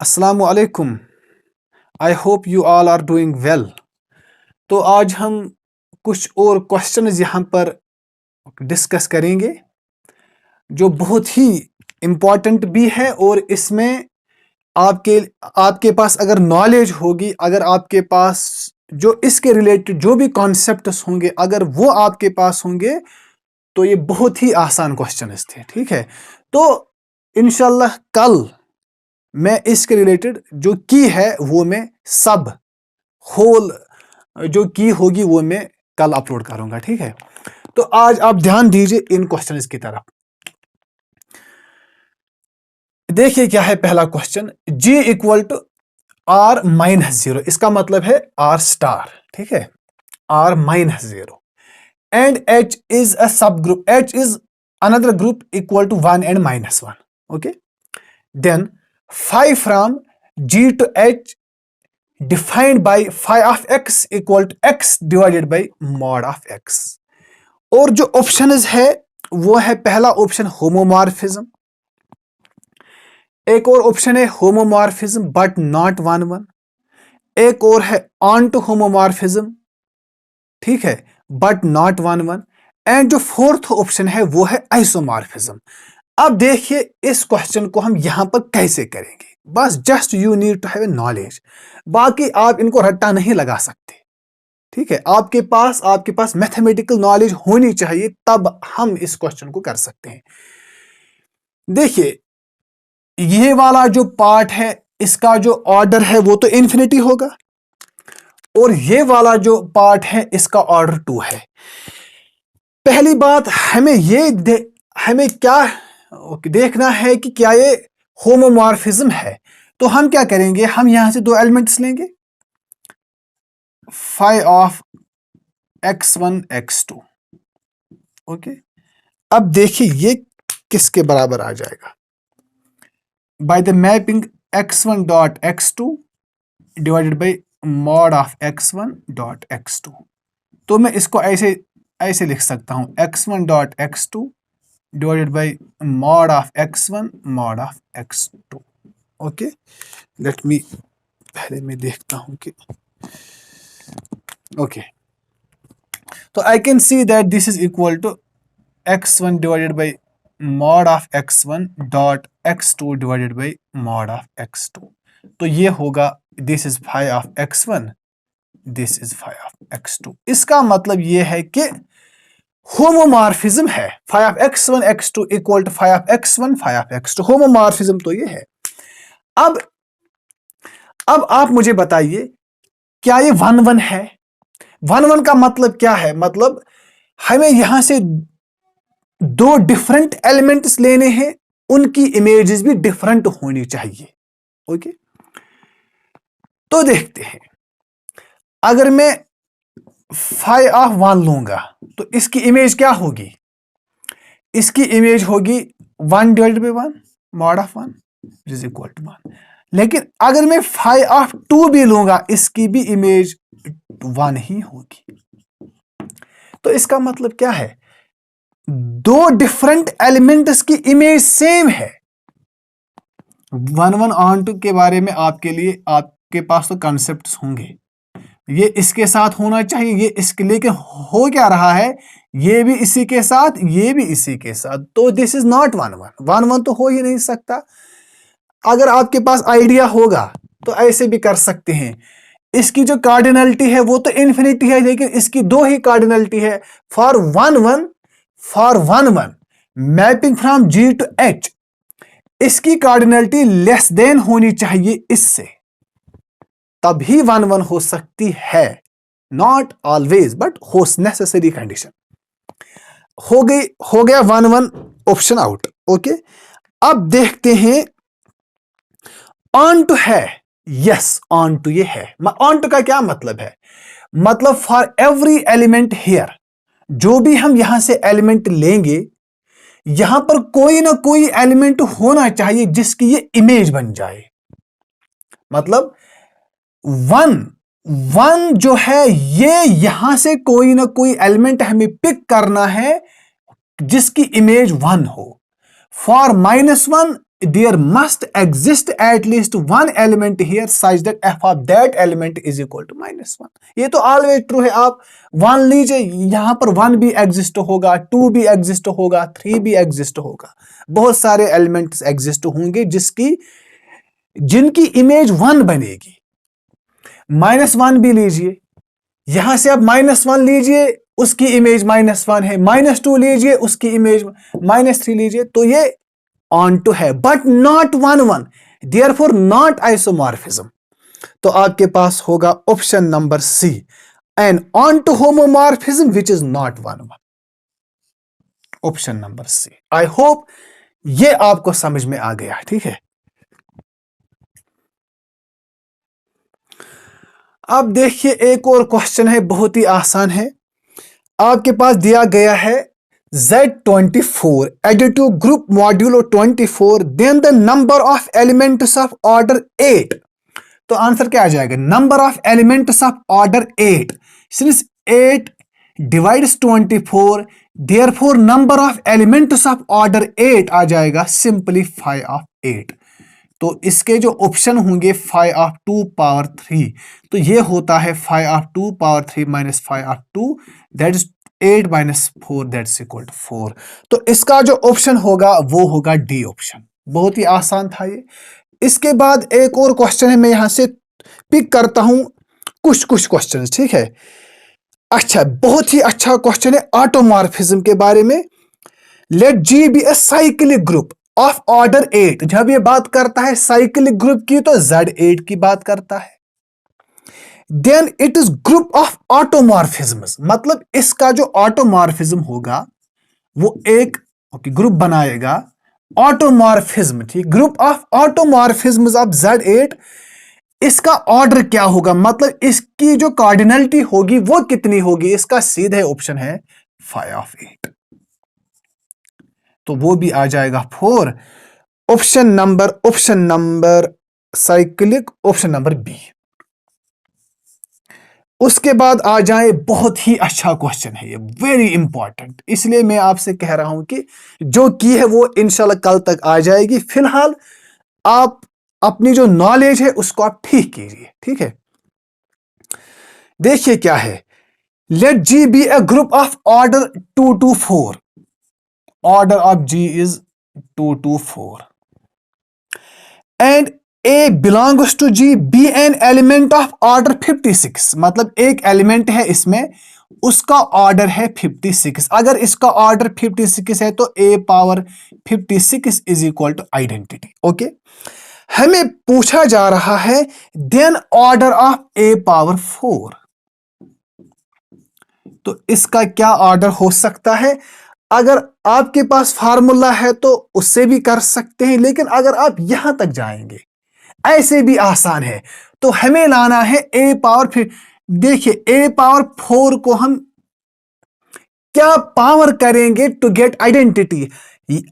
अस्सलामु अलैकुम। I hope you all are doing well. तो आज हम कुछ और क्वेश्चंस यहाँ पर डिस्कस करेंगे जो बहुत ही इम्पोर्टेंट भी है, और इसमें आपके आपके पास अगर नॉलेज होगी, अगर आपके पास जो इसके रिलेटेड जो भी कॉन्सेप्ट्स होंगे अगर वो आपके पास होंगे तो ये बहुत ही आसान क्वेश्चंस थे। ठीक है, तो इंशाल्लाह कल मैं इसके रिलेटेड जो की है वो मैं सब होल जो की होगी वो मैं कल अपलोड करूंगा। ठीक है, तो आज आप ध्यान दीजिए इन क्वेश्चंस की तरफ। देखिए क्या है पहला question, G equal to R-0, इसका मतलब है R स्टार। ठीक है, R-0 and H is a subgroup, H is another group equal to 1 and -1. Okay, then phi from G to H defined by phi of x equal to x divided by mod of x। और जो option है वो है पहला option homomorphism, एक और option है homomorphism but not 1-1, एक और है ऑन टू होमोमॉर्फिज्म, ठीक है, बट नॉट 1-1, एंड जो फोर्थ ऑप्शन है वो है आइसोमॉर्फिज्म। अब देखिए इस क्वेश्चन को हम यहां पर कैसे करेंगे, बस just you need to have knowledge, बाकी आप इनको रट्टा नहीं लगा सकते। ठीक है, आपके पास मैथमेटिकल नॉलेज होनी चाहिए, तब हम इस क्वेश्चन को कर सकते हैं। देखिए ये वाला जो पार्ट है इसका जो ऑर्डर है वो तो इन्फिनिटी होगा, और ये वाला जो पार्ट है इसका ऑर्डर 2 है। पहली बात हमें क्या देखना है कि क्या ये होमोमॉर्फिज्म है। तो हम क्या करेंगे, हम यहां से दो एलिमेंट्स लेंगे, phi of x1 x2। Okay, अब देखिए ये किसके बराबर आ जाएगा, by the mapping x1 dot x2 divided by mod of x1 dot x2। तो मैं इसको ऐसे लिख सकता हूं, x1 dot x2 divided by mod of x1 mod of x2। Okay, let me पहले मैं देखता हूं कि ओके, तो I can see that this is equal to x1 divided by mod of x1 dot x2 divided by mod of x2। तो ये होगा this is phi of x1, this is phi of x2। इसका मतलब ये है कि homomorphism है, phi of x1 x2 equal to phi of x1 phi of x2, homomorphism तो ये है। अब आप मुझे बताइए क्या ये 1-1 है? 1-1 का मतलब क्या है, मतलब हमें यहां से दो डिफरेंट एलिमेंट्स लेने हैं, उनकी इमेजेस भी डिफरेंट होनी चाहिए। ओके, तो देखते हैं, अगर मैं phi ऑफ 1 लूंगा तो इसकी इमेज क्या होगी, इसकी इमेज होगी 1 divided by 1 mod of 1 is equal to 1। लेकिन अगर मैं phi ऑफ 2 भी लूंगा इसकी भी इमेज 1 ही होगी। तो इसका मतलब क्या है, दो डिफरेंट एलिमेंट्स की इमेज सेम है। 1-1 ऑन 2 के बारे में आपके पास तो कॉन्सेप्ट्स होंगे, ये इसके साथ होना चाहिए, ये इसके, लेकिन हो क्या रहा है, ये भी इसी के साथ, ये भी इसी के साथ, तो दिस इज नॉट 1-1, 1-1 तो हो ही नहीं सकता। अगर आपके पास आइडिया होगा तो ऐसे भी कर सकते हैं, इसकी जो कार्डिनलिटी है वो तो इन्फिनिटी है, लेकिन इसकी दो ही कार्डिनलिटी है। For 1-1 mapping from G to H, इसकी कार्डिनलिटी लेस देन होनी चाहिए इससे, तभी 1-1 हो सकती है, नॉट ऑलवेज बट हो नेसेसरी कंडीशन। हो गया 1-1 ऑप्शन आउट। ओके, अब देखते हैं ऑन टू है, यस ऑन टू ये है। ऑन टू का क्या मतलब है, मतलब फॉर एवरी एलिमेंट हियर, जो भी हम यहां से एलिमेंट लेंगे यहां पर कोई ना कोई एलिमेंट होना चाहिए जिसकी ये इमेज बन जाए। मतलब 1 जो है ये यहां से कोई ना कोई एलिमेंट हमें पिक करना है जिसकी इमेज 1 हो। For -1 there must exist at least one element here such that f of that element is equal to -1. ये तो ऑलवेज ट्रू है। आप 1 लीजिए, यहां पर 1 भी एग्जिस्ट होगा, 2 भी एग्जिस्ट होगा, 3 भी एग्जिस्ट होगा, बहुत सारे एलिमेंट्स एग्जिस्ट होंगे जिनकी इमेज 1 बनेगी। -1 भी लीजिए, यहां से आप -1 लीजिए, उसकी इमेज -1 है, -2 लीजिए, उसकी इमेज -3 लीजिए, तो ये ऑन टू है, but not 1 therefore not isomorphism. तो आपके पास होगा option number C, an onto homomorphism which is not 1 option number C. I hope ये आपको समझ में आ गया, ठीक है। अब देखिए एक और क्वेश्चन है, बहुत ही आसान है। आपके पास दिया गया है Z24 additive group modulo 24 then the number of elements of order 8। तो आंसर क्या आ जाएगा? Number of elements of order 8 since 8 divides 24 therefore number of elements of order 8 आ जाएगा सिंपली 5 ऑफ 8। तो इसके जो ऑप्शन होंगे 5 ऑफ 2 पावर 3, तो ये होता है 5 of 2 power 3 minus 5 of 2 that is 8 minus 4 that's equal to 4। तो इसका जो ऑप्शन होगा वो होगा डी ऑप्शन। बहुत ही आसान था ये। इसके बाद एक और क्वेश्चन है, मैं यहां से पिक करता हूं कुछ क्वेश्चन, ठीक है। अच्छा, बहुत ही अच्छा क्वेश्चन है ऑटोमॉर्फिज्म के बारे में। Let G be a cyclic group of order 8। जब ये बात करता है साइक्लिक ग्रुप की तो Z8 की बात करता है। Then it is group of automorphisms, मतलब इसका जो ऑटोमॉर्फिज्म होगा वो एक ग्रुप बनाएगा ऑटोमॉर्फिज्म, ठीक। ग्रुप ऑफ ऑटोमॉर्फिज्म्स ऑफ Z8, इसका ऑर्डर क्या होगा, मतलब इसकी जो कार्डिनलिटी होगी वो कितनी होगी? इसका सीधे ऑप्शन है 5 ऑफ 8, तो वो भी आ जाएगा 4। Option number cyclic, option number B. उसके बाद आ जाए, बहुत ही अच्छा क्वेश्चन है ये, वेरी इंपॉर्टेंट, इसलिए मैं आपसे कह रहा हूं कि जो की है वो इंशाल्लाह कल तक आ जाएगी। फिलहाल आप अपनी जो नॉलेज है उसको आप ठीक कीजिए, ठीक है। देखिए क्या है, let G be a group of order 2 to 4। Order of G is 2 to 4 and A belongs to G, B an element of order 56। मतलब एक एलिमेंट है इसमें, उसका ऑर्डर है 56। अगर इसका ऑर्डर 56 है तो A power 56 is equal to identity. Okay, हमें पूछा जा रहा है then order of A power 4। तो इसका क्या ऑर्डर हो सकता है? अगर आपके पास फार्मूला है तो उससे भी कर सकते हैं, लेकिन अगर आप यहां तक जाएंगे ऐसे भी आसान है। तो हमें लाना है A पावर, फिर देखिए A पावर 4 को हम क्या पावर करेंगे टू गेट आइडेंटिटी।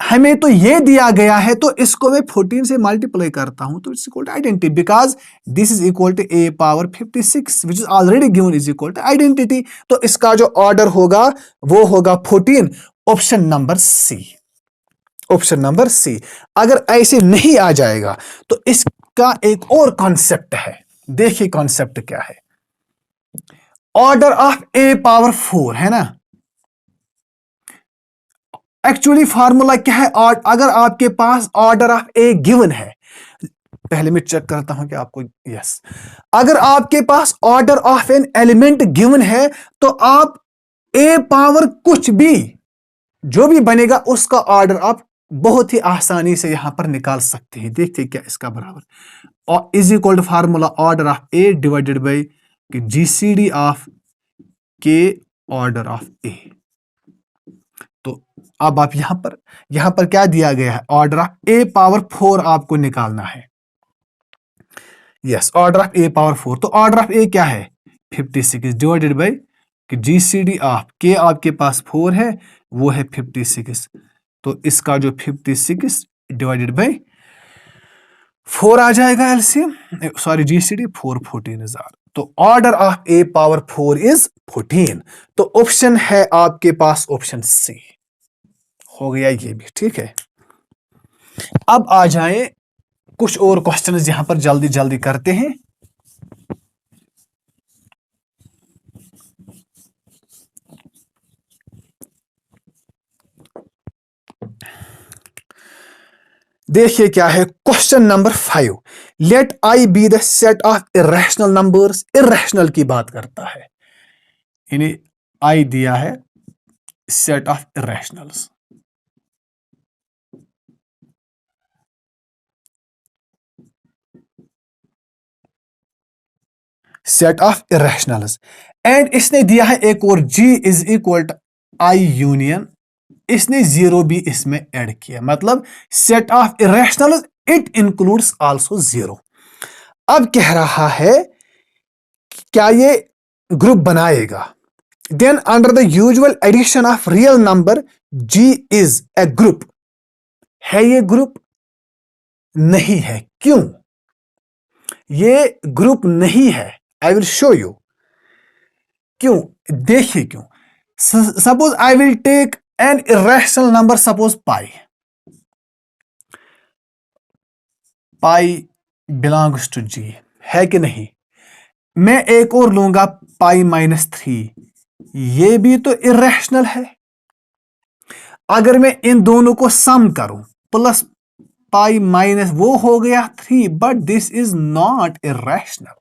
हमें तो ये दिया गया है तो इसको मैं 14 से मल्टीप्लाई करता हूं तो it's equal to identity, because this is equal to A power 56 which is already given is equal to identity. तो इसका जो ऑर्डर होगा वो होगा 14, option number C. Option number C. अगर ऐसे नहीं आ जाएगा तो इसका एक और कॉन्सेप्ट है, देखिए कॉन्सेप्ट क्या है। ऑर्डर ऑफ A पावर 4 है ना, एक्चुअली फार्मूला क्या है? और अगर आपके पास ऑर्डर ऑफ A गिवन है, पहले मैं चेक करता हूं कि आपको, यस, अगर आपके पास order of N element given है तो आप A पावर कुछ भी जो भी बनेगा उसका ऑर्डर आप बहुत ही आसानी से यहां पर निकाल सकते हैं। देखते क्या इसका बराबर, और is equal to formula order of A divided by GCD of K order of A। तो अब आप यहां पर क्या दिया गया है? ऑर्डर ऑफ A पावर 4 आपको निकालना है। Yes, order of A power 4। तो ऑर्डर ऑफ A क्या है? 56 divided by GCD of K, आपके पास 4 है, वो है 56। तो इसका जो 56 डिवाइडेड बाई 4 आ जाएगा एलसीएम, सॉरी GCD 4 14,000। तो order of A power 4 is 14। तो ऑप्शन है आपके पास ऑप्शन सी, हो गया ये भी, ठीक है। अब आ जाए कुछ और क्वेश्चंस यहां पर जल्दी जल्दी करते हैं। देखिए क्या है question number 5। Let I be the set of irrational numbers. Irrational की बात करता है, यानी आई दिया है set of irrationals. Set of irrationals and इसने दिया है एक और G is equal to I union, इसने जीरो भी इसमें ऐड किया, मतलब set of irrationals it includes also zero. अब कह रहा है क्या ये ग्रुप बनाएगा। Then under the usual addition of real number G is a group. है ये ग्रुप? नहीं है। क्यों ये ग्रुप नहीं है? आई विल शो यू क्यों। देखिए क्यों। Suppose I will take an irrational number, suppose pi. Pi belongs to G, है कि नहीं? मैं एक और लूंगा पाई -3, ये भी तो इरेशनल है। अगर मैं इन दोनों को सम करूं, प्लस पाई माइनस, वो हो गया 3, but this is not irrational,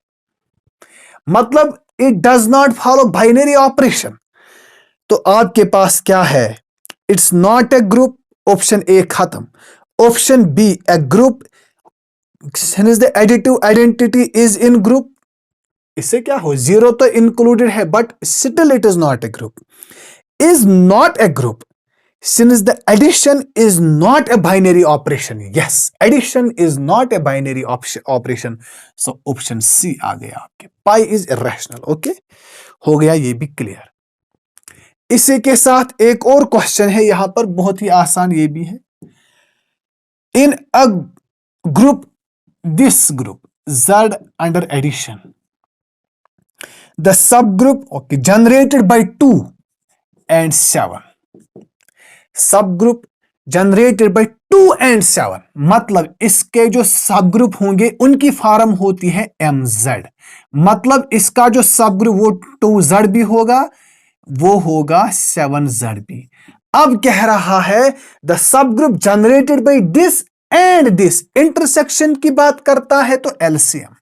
मतलब it does not follow binary operation. तो आपके पास क्या है? It's not a group, option A खत्म। Option B a group, since the additive identity is in group, इससे क्या हो, जीरो तो इंक्लूडेड है but still it is not a group. Is not a group since the addition is not a binary operation. Yes, addition is not a binary operation. So option C आ गया आपके, pi is irrational. Okay, हो गया ये भी clear. इसी के साथ एक और क्वेश्चन है यहां पर, बहुत ही आसान ये भी है। In a group, this group Z under addition, the subgroup okay generated by 2 and 7, सब ग्रुप जनरेटेड बाय 2 and 7, मतलब इसके जो सब ग्रुप होंगे उनकी फॉर्म होती है MZ, मतलब इसका जो सब ग्रुप वो 2Z भी होगा, वो होगा 7Z भी। अब कह रहा है the subgroup generated by this and this, intersection की बात करता है तो LCM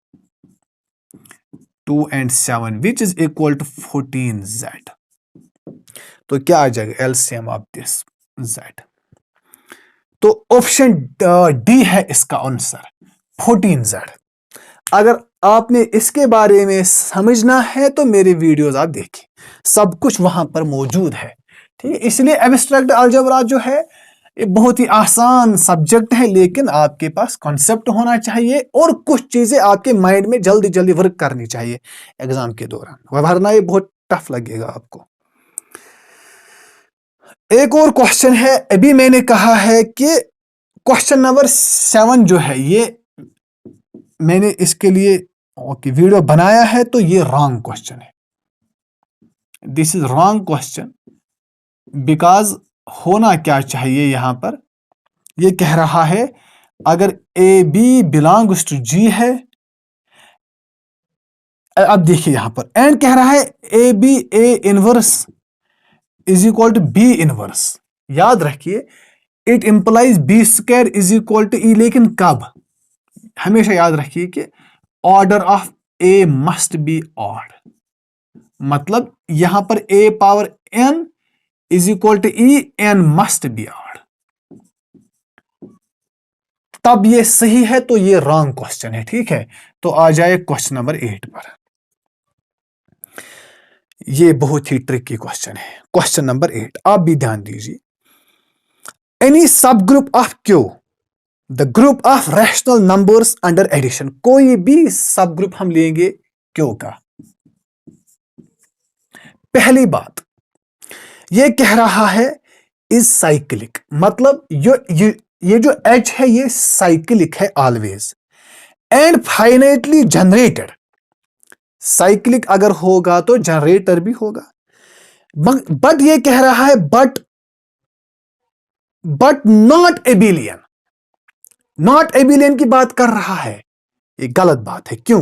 2 and 7 which is equal to 14Z। तो क्या आ जाएगा LCM ऑफ दिस Z? तो ऑप्शन डी है इसका आंसर, 14Z। अगर आपने इसके बारे में समझना है तो मेरे वीडियोस आप देखें, सब कुछ वहां पर मौजूद है। ठीक है, इसलिए एब्स्ट्रैक्ट अलजेब्रा जो है ये बहुत ही आसान सब्जेक्ट है, लेकिन आपके पास कॉन्सेप्ट होना चाहिए और कुछ चीजें आपके माइंड में जल्दी जल्दी वर्क करनी चाहिए एग्जाम के दौरान, वरना ये बहुत टफ लगेगा आपको। एक और क्वेश्चन है, अभी मैंने कहा है कि क्वेश्चन नंबर 7 जो है ये मैंने इसके लिए वीडियो बनाया है, तो ये रॉन्ग क्वेश्चन है। This is wrong question because होना क्या चाहिए यहां पर, ये कह रहा है अगर A B belongs to G है, अब देखिए यहां पर एंड कह रहा है A B A inverse is equal to B inverse. याद रखिए it implies B square is equal to E, लेकिन कब? हमेशा याद रखिए कि order of A must be odd, मतलब यहां पर A power n is equal to E, n must be odd, तब ये सही है, तो ये रॉन्ग क्वेश्चन है। ठीक है, तो आ जाए क्वेश्चन नंबर 8 पर। ये बहुत ही ट्रिकी क्वेश्चन है। क्वेश्चन नंबर 8 आप भी ध्यान दीजिए। Any subgroup of Q, the group of rational numbers under addition, कोई भी सब ग्रुप हम लेंगे Q का। पहली बात ये कह रहा है इज साइक्लिक, मतलब ये जो H है ये साइक्लिक है always, and finitely generated. Cyclic अगर होगा तो जनरेटर भी होगा, बट ये कह रहा है बट नॉट एबिलियन, नॉट एबिलियन की बात कर रहा है, ये गलत बात है। क्यों?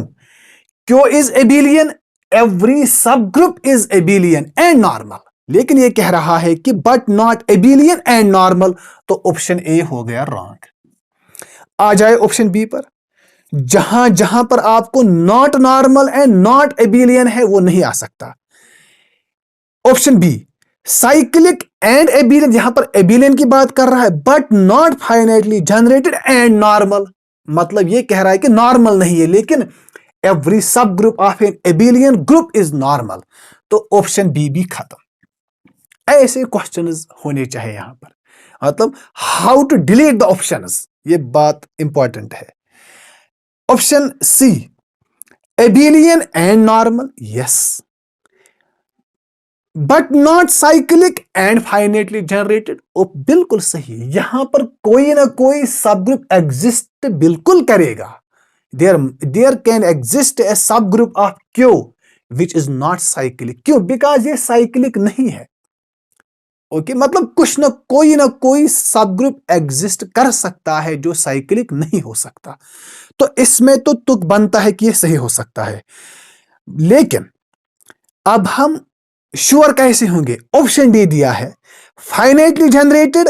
क्यों इज एबिलियन? एवरी सब ग्रुप इज एबिलियन एंड नॉर्मल। लेकिन ये कह रहा है कि बट नॉट एबिलियन एंड नॉर्मल, तो ऑप्शन ए हो गया रॉन्ग। आ जाए ऑप्शन बी पर। जहां जहां पर आपको नॉट नॉर्मल एंड नॉट एबिलियन है वो नहीं आ सकता। ऑप्शन बी साइक्लिक एंड एबिलियन, यहां पर एबिलियन की बात कर रहा है, but not finitely generated and normal, मतलब ये कह रहा है कि नॉर्मल नहीं है, लेकिन every subgroup of an abelian group is normal. तो ऑप्शन बी भी खत्म। ऐसे क्वेश्चंस होने चाहिए यहां पर, मतलब how to delete the options, ये बात इंपॉर्टेंट है। Option C abelian and normal, yes, but not cyclic and finitely generated, ओ बिल्कुल सही। यहां पर कोई ना कोई सब ग्रुप एग्जिस्ट बिल्कुल करेगा। There can exist a subgroup of Q which is not cyclic. क्यों? बिकॉज ये साइक्लिक नहीं है। ओके, मतलब कुछ ना कोई सब ग्रुप एग्जिस्ट कर सकता है जो साइक्लिक नहीं हो सकता। तो इसमें तो तुक बनता है कि ये सही हो सकता है। लेकिन अब हम श्योर कैसे होंगे? ऑप्शन डी दिया है, फाइनाइटली जनरेटेड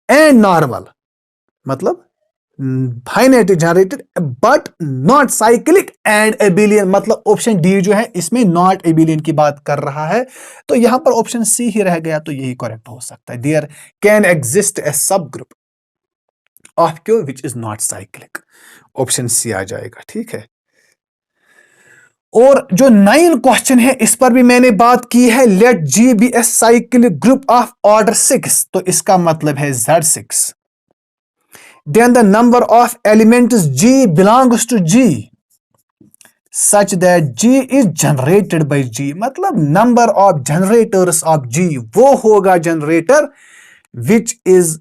एंड नॉर्मल, मतलब finitely generated but not cyclic and एबिलियन, मतलब ऑप्शन डी जो है इसमें नॉट एबिलियन की बात कर रहा है। तो यहां पर ऑप्शन सी ही रह गया, तो यही करेक्ट हो सकता है। There can exist a subgroup of Q which is not cyclic, option C आ जाएगा। ठीक है। और जो 9 क्वेश्चन है इस पर भी मैंने बात की है। Let G be a cyclic group of order 6, तो इसका मतलब है Z6। Then the number of elements G belongs to G such that G is generated by G, मतलब number of generators of G वो होगा generator which is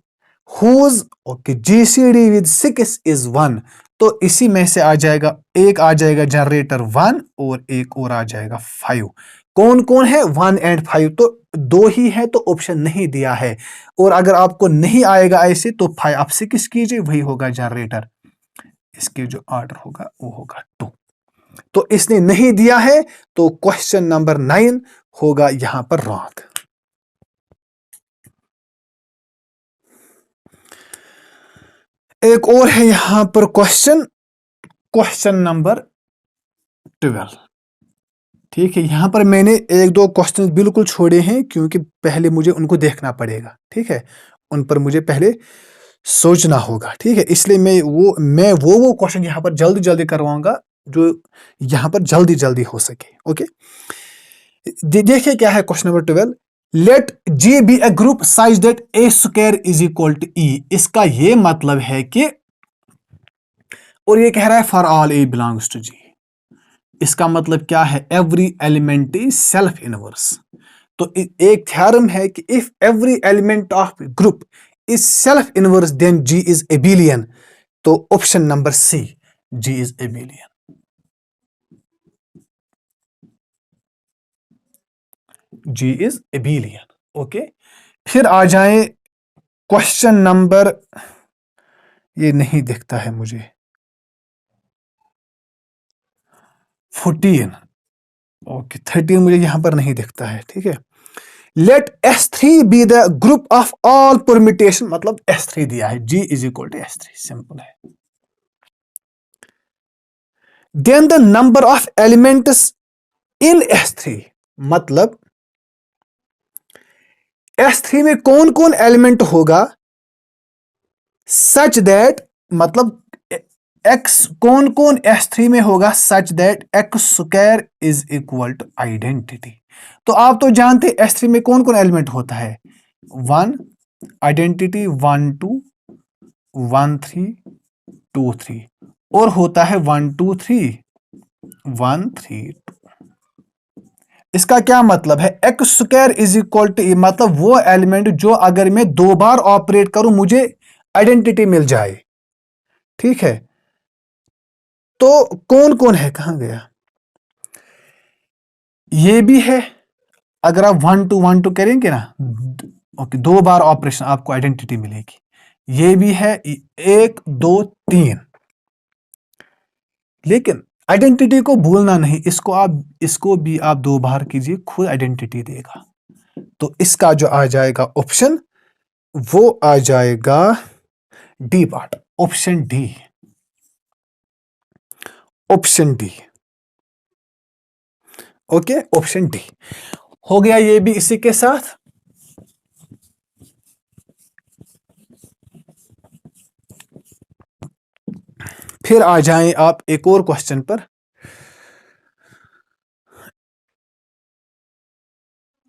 whose, okay, GCD with 6 is 1। तो इसी में से आ जाएगा, एक आ जाएगा जनरेटर 1 और एक और आ जाएगा 5। कौन कौन है? 1 एंड 5, तो दो ही है, तो ऑप्शन नहीं दिया है। और अगर आपको नहीं आएगा ऐसे तो 5 आप 6 कीजिए, वही होगा जनरेटर। इसके जो ऑर्डर होगा वो होगा 2। तो इसने नहीं दिया है, तो क्वेश्चन नंबर 9 होगा यहां पर रॉन्ग। एक और है यहां पर क्वेश्चन, क्वेश्चन नंबर 12। ठीक है, यहां पर मैंने एक दो क्वेश्चन बिल्कुल छोड़े हैं क्योंकि पहले मुझे उनको देखना पड़ेगा। ठीक है, उन पर मुझे पहले सोचना होगा। ठीक है, इसलिए मैं वो क्वेश्चन यहां पर जल्दी जल्दी करवाऊंगा जो यहां पर जल्दी जल्दी हो सके। ओके, देखिए क्या है question number 12। Let G be a group size that a square is equal to e. इसका ये मतलब है कि, और ये कह रहा है for all a belongs to G. इसका मतलब क्या है? Every element is self inverse. तो एक थ्योरम है कि if every element of group is self inverse then G is abelian. तो option number C, G is abelian. G is abelian. Okay, फिर आ जाए क्वेश्चन नंबर, ये नहीं दिखता है मुझे, 14। ओके, 13 मुझे यहां पर नहीं दिखता है। ठीक है, let S3 be the group of all permutation, मतलब S3 दिया है, G is equal to S3, simple है। Then the number of elements in S3, मतलब S3 में कौन कौन एलिमेंट होगा सच दैट, मतलब x कौन कौन S3 में होगा such that x square is equal to identity. तो आप तो जानते S3 में कौन कौन एलिमेंट होता है? 1 आइडेंटिटी, 1 2 1 3 2 3, और होता है 1 2 3 1 3 2। इसका क्या मतलब है? X square is equal to, मतलब वो एलिमेंट जो अगर मैं 2 बार ऑपरेट करूं मुझे आइडेंटिटी मिल जाए। ठीक है, तो कौन कौन है? कहां गया? ये भी है, अगर आप 1 2 1 2 करेंगे ना, ओके, 2 बार ऑपरेशन आपको आइडेंटिटी मिलेगी। ये भी है 1 2 3। लेकिन आइडेंटिटी को भूलना नहीं, इसको भी आप 2 बार कीजिए, खुद आइडेंटिटी देगा। तो इसका जो आ जाएगा ऑप्शन, वो आ जाएगा D part, option D, option D. Okay, option D हो गया ये भी इसी के साथ। फिर आ जाएं आप एक और क्वेश्चन पर।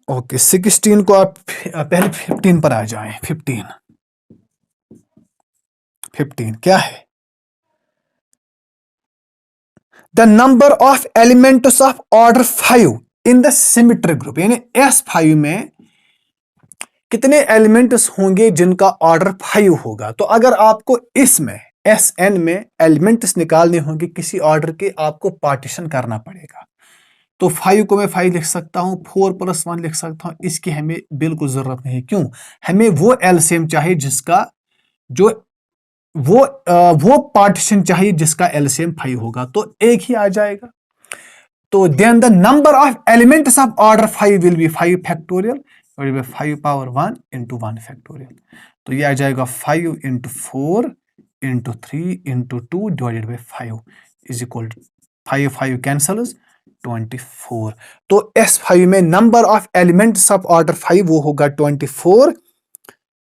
ओके, 16 को आप पहले 15 पर आ जाएं। 15 क्या है? The number of elements of order 5 in the symmetric group, यानी S5 में कितने एलिमेंट्स होंगे जिनका ऑर्डर 5 होगा। तो अगर आपको इसमें Sn में एलिमेंट्स निकालने होंगे किसी ऑर्डर के, आपको पार्टीशन करना पड़ेगा। तो 5 को मैं 5 लिख सकता हूं, 4 + 1 लिख सकता हूं। इसकी हमें बिल्कुल जरूरत नहीं। क्यों? हमें वो एलसीएम चाहिए जिसका जो वो पार्टीशन चाहिए जिसका एलसीएम 5 होगा। तो एक ही आ जाएगा। तो then the number of elements of order 5 will be 5 factorial divided by 5 power 1 into 1 factorial. तो ये आ जाएगा 5 into 4 into 3 into 2 divided by 5 is equal to 5 cancels 24। तो S5 में number of elements of order 5 वो होगा 24।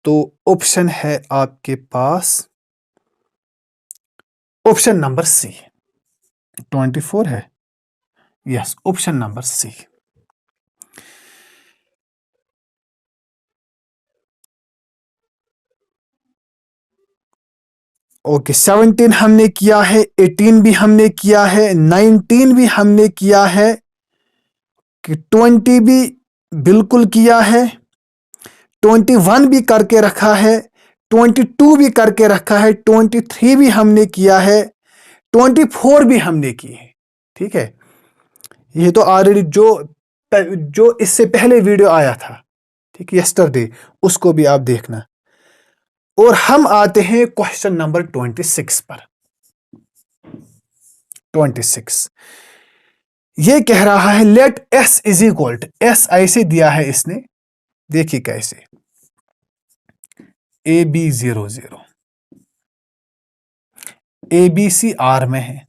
तो ऑप्शन है आपके पास ऑप्शन नंबर सी, 24 है। Yes, option number C. Okay, 17 हमने किया है, 18 भी हमने किया है, 19 भी हमने किया है, कि 20 भी बिल्कुल किया है, 21 भी करके रखा है, 22 भी करके रखा है, 23 भी हमने किया है, 24 भी हमने की है। ठीक है, ये तो ऑलरेडी जो इससे पहले वीडियो आया था, ठीक, यस्टरडे, उसको भी आप देखना। और हम आते हैं क्वेश्चन नंबर 26 पर। 26 ये कह रहा है let S is equal to, S ऐसे दिया है इसने, देखिए कैसे, AB00, ABC R में है,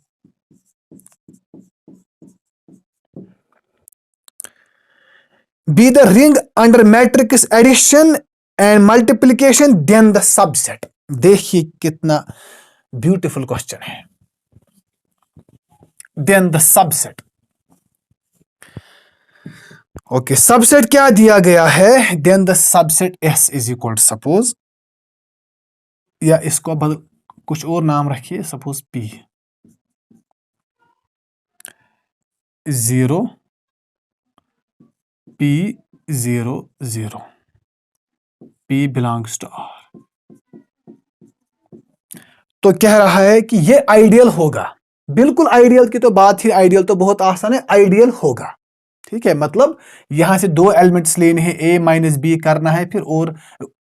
be the ring under matrix addition and multiplication then the subset. देखिए कितना ब्यूटीफुल क्वेश्चन है। Then the subset. Okay, subset क्या दिया गया है? Then the subset S is equal to, suppose, या इसको बदल कुछ और नाम रखिए, suppose P 0 P00 P belongs to R। तो कह रहा है कि ये आइडियल होगा। बिल्कुल आइडियल की तो बात ही, आइडियल तो बहुत आसान है, आइडियल होगा। ठीक है, मतलब यहां से 2 एलिमेंट्स लेने हैं, A माइनस B करना है, फिर और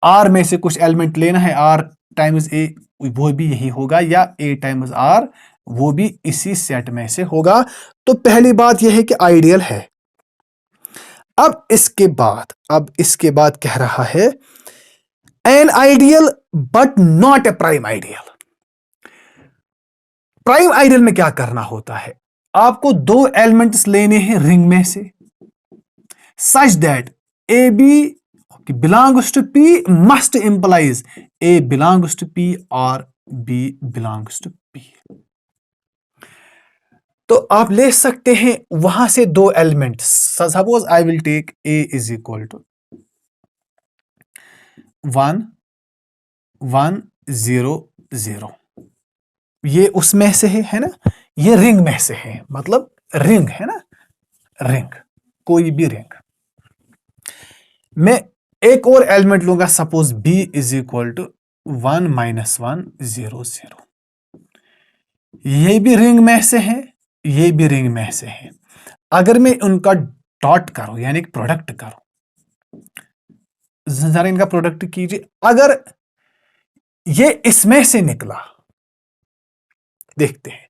R में से कुछ एलिमेंट लेना है, R टाइम्स A, वो भी यही होगा, या A टाइम्स R, वो भी इसी सेट में से होगा। तो पहली बात यह है कि आइडियल है। अब इसके बाद कह रहा है N ideal but not a prime ideal. Prime ideal में क्या करना होता है? आपको 2 एलिमेंट्स लेने हैं रिंग में से, such that A B belongs to P must implies A belongs to P और B बिलोंग्स टू P। तो आप ले सकते हैं वहां से 2 elements. Suppose I will take A is equal to 1 1 0 0। ये उसमें से है ना, ये रिंग में से है, मतलब रिंग है ना, रिंग, कोई भी रिंग। मैं एक और एलिमेंट लूंगा, suppose B is equal to 1 - 1 0 0। ये भी रिंग में से है, ये भी रिंग में से है। अगर मैं उनका डॉट करूं, यानी प्रोडक्ट करूं, जरा इनका प्रोडक्ट कीजिए। अगर ये इसमें से निकला। देखते हैं,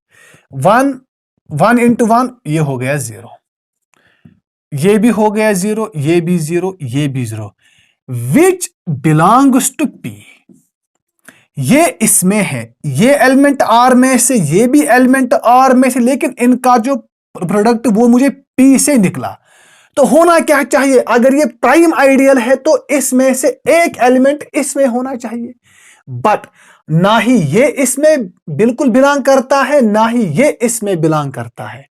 1 इंटू 1 ये हो गया 0, ये भी हो गया 0, ये भी 0, ये भी 0, विच बिलोंग्स टू P। ये इसमें है, ये एलिमेंट R में से, ये भी एलिमेंट R में से, लेकिन इनका जो प्रोडक्ट वो मुझे P से निकला। तो होना क्या चाहिए? अगर ये प्राइम आइडियल है तो इसमें से एक एलिमेंट इसमें होना चाहिए, बट ना ही ये इसमें बिल्कुल बिलोंग करता है, ना ही ये इसमें बिलोंग करता है।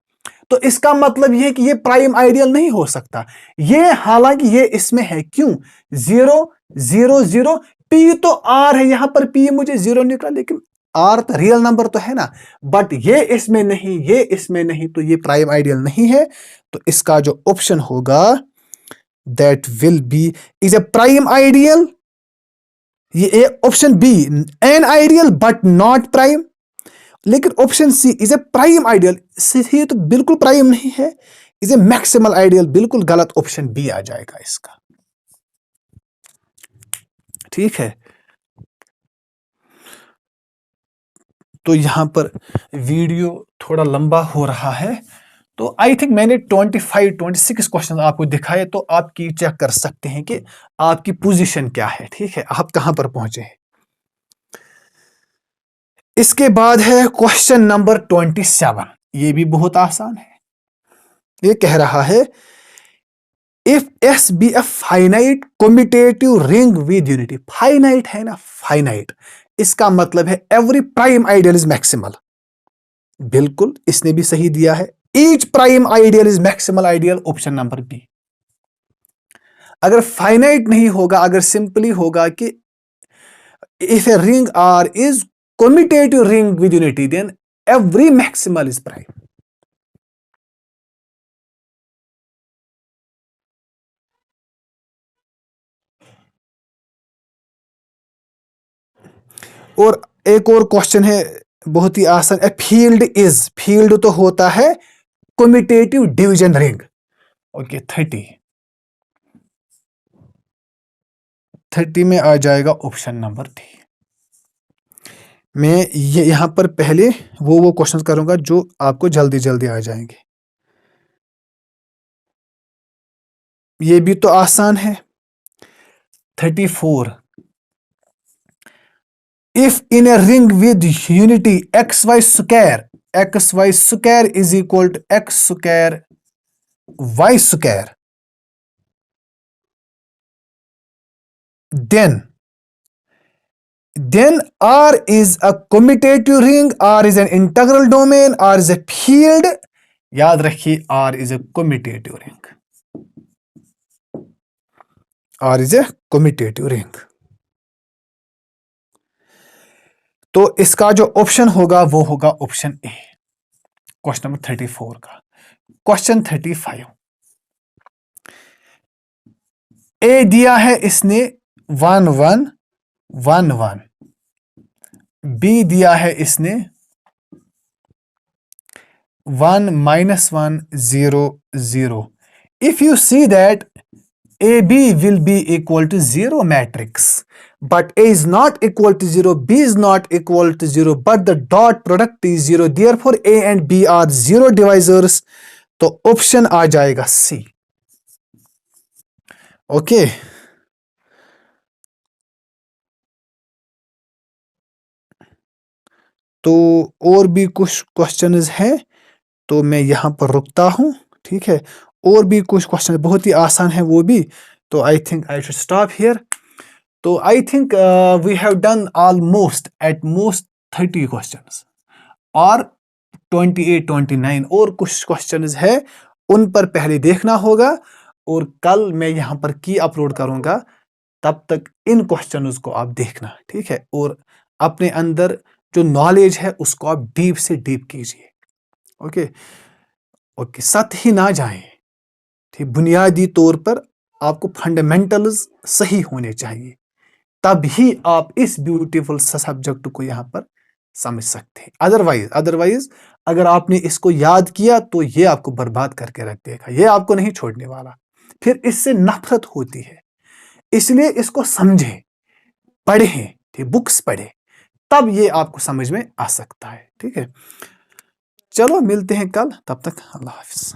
तो इसका मतलब यह है कि ये प्राइम आइडियल नहीं हो सकता। ये हालांकि ये इसमें है, क्यों? 0 0 0, P तो R है, यहां पर P मुझे 0 निकला, लेकिन R तो रियल नंबर तो है ना, बट ये इसमें नहीं, ये इसमें नहीं, तो ये प्राइम आइडियल नहीं है। तो इसका जो ऑप्शन होगा that will be is a prime ideal. ये option B an ideal but not prime, लेकिन option C is a prime ideal, C तो बिल्कुल प्राइम नहीं है, इज ए मैक्सिमल आइडियल। बिल्कुल गलत, ऑप्शन बी आ जाएगा इसका। ठीक है, तो यहां पर वीडियो थोड़ा लंबा हो रहा है, तो आई थिंक मैंने 25-26 क्वेश्चन आपको दिखाए, तो आप की चेक कर सकते हैं कि आपकी पोजीशन क्या है। ठीक है, आप कहां पर पहुंचे हैं। इसके बाद है क्वेश्चन नंबर 27। ये भी बहुत आसान है। ये कह रहा है if S be a finite commutative ring with unity. Finite है ना, फाइनाइट, इसका मतलब है every prime ideal is maximal. बिल्कुल, इसने भी सही दिया है, each prime ideal is maximal ideal, option number B. अगर फाइनाइट नहीं होगा, अगर सिंपली होगा कि if a ring R is commutative ring with unity, then every maximal is prime. और एक और क्वेश्चन है बहुत ही आसान, ए फील्ड इज, फील्ड तो होता है कम्यूटेटिव डिवीजन रिंग। ओके, 30 में आ जाएगा ऑप्शन नंबर डी। मैं ये यहां पर पहले वो क्वेश्चन करूंगा जो आपको जल्दी जल्दी आ जाएंगे। ये भी तो आसान है। 34, if in a ring with unity xy square is equal to x square y square, then R is a commutative ring, R is an integral domain, R is a field। याद रखिए, R is a commutative ring, R is a commutative ring। तो इसका जो option होगा वो होगा option A, question number 34 का। Question 35, ए दिया है इसने 1 1 1 1, बी दिया है इसने 1 -1 0 0। If you see that AB will be equal to 0 matrix, but A is not equal to 0, B is not equal to 0, but the dot product is 0, therefore A and B are 0 divisors। तो option आ जाएगा सी। Okay, तो और भी कुछ questions हैं, तो मैं यहां पर रुकता हूं। ठीक है, और भी कुछ क्वेश्चन बहुत ही आसान है वो भी, तो I think I should stop here. तो I think we have done almost at most 30 questions और 28 29 और कुछ क्वेश्चंस है, उन पर पहले देखना होगा, और कल मैं यहां पर की अपलोड करूंगा, तब तक इन क्वेश्चंस को आप देखना। ठीक है, और अपने अंदर जो नॉलेज है उसको आप डीप से डीप कीजिए। ओके ओके, सत ही ना जाए। ठीक, बुनियादी तौर पर आपको फंडामेंटल्स सही होने चाहिए, तभी आप इस ब्यूटीफुल सब्जेक्ट को यहां पर समझ सकते हैं। अदरवाइज अगर आपने इसको याद किया तो ये आपको बर्बाद करके रख देगा, ये आपको नहीं छोड़ने वाला, फिर इससे नफरत होती है। इसलिए इसको समझें, पढ़ें, बुक्स पढ़ें, तब ये आपको समझ में आ सकता है। ठीक है, चलो मिलते हैं कल, तब तक अल्लाह हाफिज।